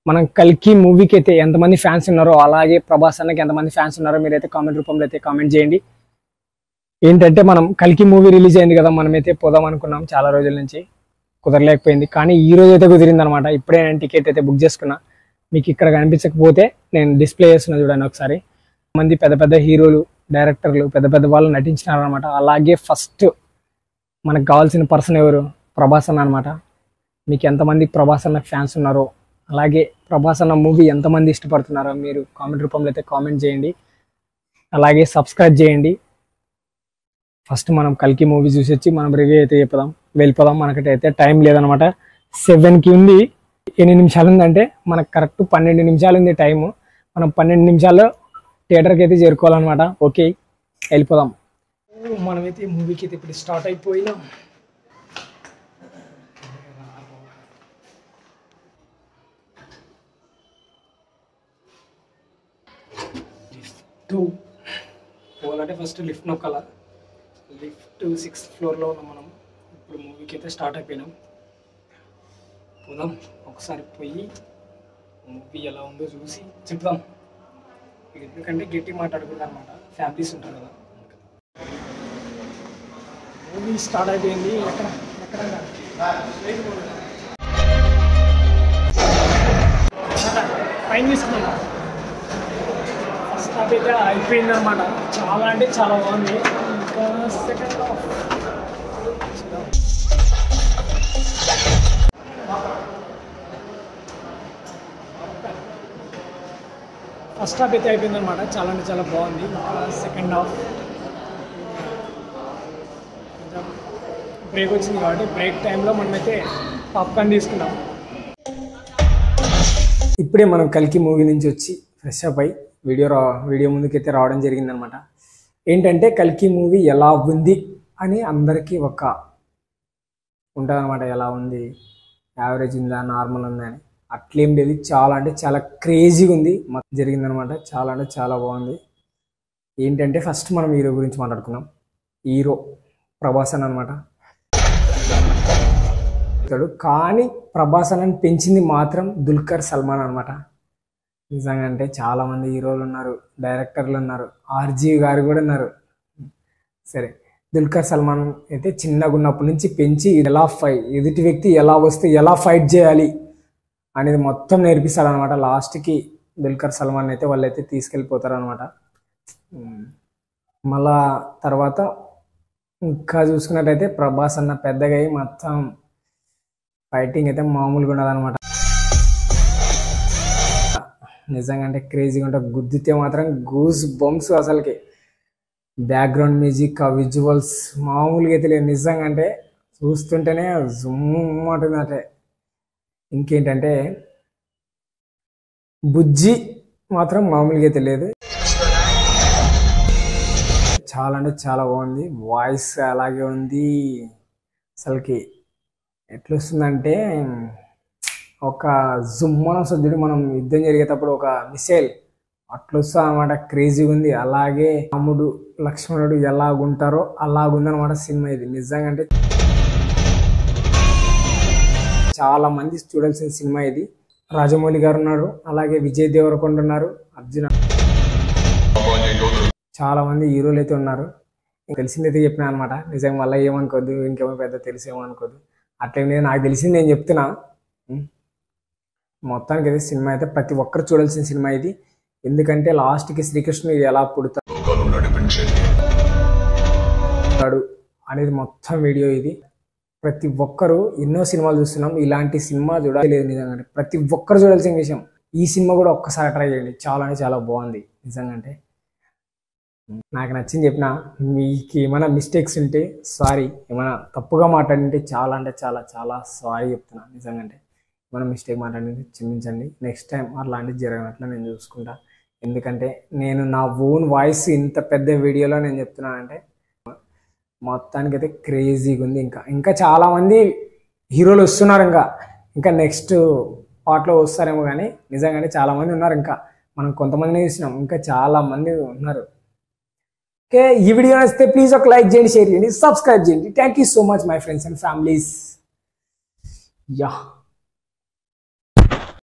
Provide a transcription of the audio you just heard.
మనం కల్కి మూవీకి అయితే ఎంతమంది ఫ్యాన్స్ ఉన్నారో అలాగే ప్రభాస్ అన్నకి ఎంతమంది ఫ్యాన్స్ ఉన్నారో మీరైతే కామెంట్ రూపంలో అయితే కామెంట్ చేయండి. ఏంటంటే మనం కల్కి మూవీ రిలీజ్ అయింది కదా, మనమైతే పోదాం అనుకున్నాం చాలా రోజుల నుంచి, కుదరలేకపోయింది. కానీ ఈ రోజు అయితే కుదిరింది అనమాట. ఇప్పుడే నేను టికెట్ అయితే బుక్ చేసుకున్నా. మీకు ఇక్కడ కనిపించకపోతే నేను డిస్ప్లే చేస్తున్నా చూడండి ఒకసారి. మంది పెద్ద పెద్ద హీరోలు, డైరెక్టర్లు, పెద్ద పెద్ద వాళ్ళు నటించినారు అనమాట. అలాగే ఫస్ట్ మనకు కావాల్సిన పర్సన్ ఎవరు? ప్రభాస్ అన్న అనమాట. మీకు ఎంతమంది ప్రభాస్ అన్న ఫ్యాన్స్ ఉన్నారో, అలాగే ప్రభాస్ అన్న మూవీ ఎంతమంది ఇష్టపడుతున్నారో మీరు కామెంట్ రూపంలో అయితే కామెంట్ చేయండి. అలాగే సబ్స్క్రైబ్ చేయండి. ఫస్ట్ మనం కల్కి మూవీ చూసి వచ్చి మనం రివ్యూ అయితే వెళ్ళిపోదాం. మనకైతే టైం లేదనమాట. 7కి ఉంది, 8 నిమిషాలు ఉందంటే మనకు కరెక్ట్ 12 నిమిషాలు ఉంది టైము. మనం 12 నిమిషాల్లో థియేటర్కి అయితే చేరుకోవాలన్నమాట. ఓకే, వెళ్ళిపోదాం. మనమైతే మూవీకి అయితే ఇప్పుడు స్టార్ట్ అయిపోయినాం. పోవాలంటే ఫస్ట్ లిఫ్ట్ నొక్కాల. లిఫ్ట్ 6th ఫ్లోర్లో ఉన్నాం మనం. ఇప్పుడు మూవీకి అయితే స్టార్ట్ అయిపోయినాం. పోదాం, ఒకసారి పోయి మూవీ ఎలా ఉందో చూసి చెప్దాం. ఎందుకంటే గట్టి మాట్లాడుకుంటాం అనమాట, ఫ్యామిలీస్ ఉంటారు కదా. మూవీ స్టార్ట్ అయిపోయింది. పైన తీసుకున్నాం. ఫస్ట్ హాఫ్ అయితే అయిపోయింది అనమాట. చాలా అంటే చాలా బాగుంది. ఇంకా సెకండ్ హాఫ్ ఫస్ట్ హాఫ్ అయితే అయిపోయింది అనమాట. చాలా అంటే చాలా బాగుంది. ఇంకా సెకండ్ హాఫ్ కొంచెం బ్రేక్ వచ్చింది కాబట్టి బ్రేక్ టైంలో మనమైతే పాప్కార్న్ తీసుకున్నాం. ఇప్పుడే మనం కల్కి మూవీ నుంచి వచ్చి ఫ్రెష్ అప్ అయి వీడియో ముందుకైతే రావడం జరిగిందనమాట. ఏంటంటే కల్కి మూవీ ఎలా ఉంది అని అందరికీ ఒక ఉంటుందన్నమాట. ఎలా ఉంది, యావరేజ్ ఉందా, నార్మల్ ఉందా అని. అట్లేం లేదు, చాలా అంటే చాలా క్రేజీగా ఉంది జరిగిందనమాట. చాలా అంటే చాలా బాగుంది. ఏంటంటే ఫస్ట్ మనం హీరో గురించి మాట్లాడుకున్నాం. హీరో ప్రభాస్ అన్న అనమాట. కానీ ప్రభాస్ అన్నని పెంచింది మాత్రం దుల్కర్ సల్మాన్ అనమాట. నిజంగా అంటే చాలామంది హీరోలు ఉన్నారు, డైరెక్టర్లు ఉన్నారు, ఆర్జీ గారు కూడా ఉన్నారు. సరే, దుల్కర్ సల్మాన్ అయితే చిన్నగా ఉన్నప్పటి నుంచి పెంచి ఎదుటి వ్యక్తి ఎలా వస్తే ఎలా ఫైట్ చేయాలి అనేది మొత్తం నేర్పిస్తాడు అనమాట. లాస్ట్కి దుల్కర్ సల్మాన్ అయితే వాళ్ళైతే తీసుకెళ్ళిపోతారు అనమాట. మళ్ళా తర్వాత ఇంకా చూసుకున్నట్టయితే ప్రభాస్ అన్న పెద్దగా అయ్యి మొత్తం ఫైటింగ్ అయితే మామూలుగా ఉండదన్నమాట. నిజంగా అంటే క్రేజీగా ఉంటుంది. గుద్దితే మాత్రం గూస్ బంప్స్. అసలుకి బ్యాక్గ్రౌండ్ మ్యూజిక్, ఆ విజువల్స్ మామూలుగా అయితే లేదు. నిజంగా అంటే చూస్తుంటేనే జుమ్ ఉంటుంది. అంటే ఇంకేంటంటే బుజ్జి మాత్రం మామూలుగా అయితే లేదు. చాలా అంటే చాలా బాగుంది. వాయిస్ అలాగే ఉంది. అసలుకి ఎట్లా వస్తుందంటే ఒక జుమ్మన సజ్జుడు మనం యుద్ధం జరిగేటప్పుడు ఒక మిసైల్ అట్లా వస్తుంది అనమాట. క్రేజీగా ఉంది. అలాగే రాముడు లక్ష్మణుడు ఎలాగుంటారో అలాగుందనమాట సినిమా ఇది. నిజంగా అంటే చాలా మంది చూడాల్సిన సినిమా ఇది. రాజమౌళి గారు ఉన్నారు, అలాగే విజయ్ దేవరకొండ ఉన్నారు, అర్జున, చాలా మంది హీరోలు అయితే ఉన్నారు. తెలిసిందైతే చెప్పినా అనమాట. నిజంగా మళ్ళీ ఏమనుకోద్దు, ఇంకేమో పెద్ద తెలిసేమో అనుకోద్దు. అట్లేం లేదు, నాకు తెలిసింది నేను చెప్తున్నా. మొత్తానికి అయితే సినిమా అయితే ప్రతి ఒక్కరు చూడాల్సిన సినిమా ఇది. ఎందుకంటే లాస్ట్కి శ్రీకృష్ణుడు ఎలా పుడతాడు అనేది మొత్తం వీడియో ఇది. ప్రతి ఒక్కరు ఎన్నో సినిమాలు చూస్తున్నాం, ఇలాంటి సినిమా చూడలేదు. నిజంగా ప్రతి ఒక్కరు చూడాల్సిన విషయం. ఈ సినిమా కూడా ఒక్కసారి ట్రై చేయండి. చాలా అంటే చాలా బాగుంది. నిజంగా అంటే నాకు నచ్చింది చెప్పిన. మీకు ఏమైనా మిస్టేక్స్ ఉంటే సారీ, ఏమైనా తప్పుగా మాట్లాడింటే చాలా అంటే చాలా చాలా సారీ చెప్తున్నా. నిజంగా అంటే ఏమైనా మిస్టేక్ మాట్లాడింటే క్షమించండి. నెక్స్ట్ టైం అలాంటిది జరగనట్లు నేను చూసుకుంటా. ఎందుకంటే నేను నా ఓన్ వాయిస్ ఇంత పెద్ద వీడియోలో నేను చెప్తున్నానంటే మొత్తానికైతే క్రేజీగా ఉంది. ఇంకా చాలామంది హీరోలు వస్తున్నారు. ఇంకా నెక్స్ట్ పార్ట్లో వస్తారేమో. కానీ నిజంగానే చాలామంది ఉన్నారు. ఇంకా మనం కొంతమందిని చూసినాం, ఇంకా చాలామంది ఉన్నారు. ఓకే, ఈ వీడియో నచ్చితే ప్లీజ్ ఒక లైక్ చేయండి, షేర్ చేయండి, సబ్స్క్రైబ్ చేయండి. Thank you so much my friends and families. Yeah.